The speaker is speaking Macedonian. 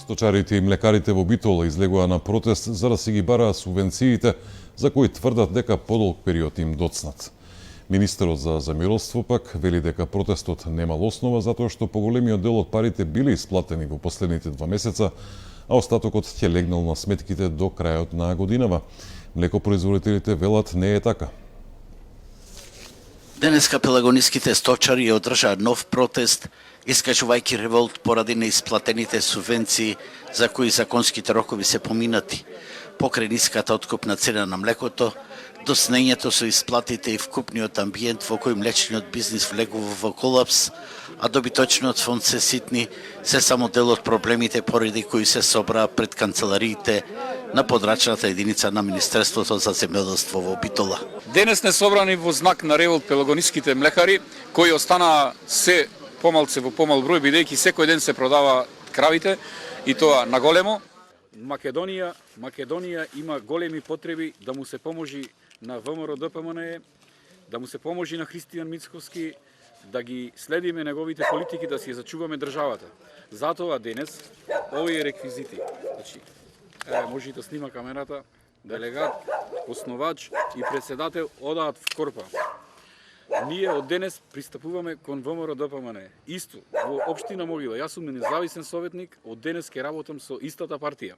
Сточарите и млекарите во Битола излегува на протест за да си ги бараа субвенциите за кои тврдат дека подолг период им доцнат. Министерот за замиролство пак вели дека протестот немал основа затоа што поголемиот дел од парите биле исплатени во последните 2 месеца, а остатокот ќе легнал на сметките до крајот на годинава. Млекопроизводителите велат не е така. Денеска пелагониските сточари одржаа нов протест, искажувајќи револт поради неисплатените субвенции за кои законските рокови се поминати, покрај ниската откупна цена на млекото, доснењето со исплатите и вкупниот амбиент во кој млечниот бизнис влегува во колапс, а добиточниот фонд се ситни, се само дел од проблемите поради кои се собраа пред канцелариите на подрачната единица на Министерството за земјоделство во Битола. Денес не собрани во знак на револт пелагониските млекари, кои останаа се помалце во помал број, бидејќи секој ден се продава кравите и тоа на големо. Македонија има големи потреби да му се поможи на ВМРО ДПМНЕ, да му се поможи на Христијан Мицковски, да ги следиме неговите политики, да си зачуваме државата. Затоа денес овие реквизити, значи, може да снима камерата, делегат, основач и председател одаат в Корпа. Ние од денес пристапуваме кон ВМРО ДПМНЕ. Исто, во општина Могила, јас сум независен советник, од денес ќе работам со истата партија.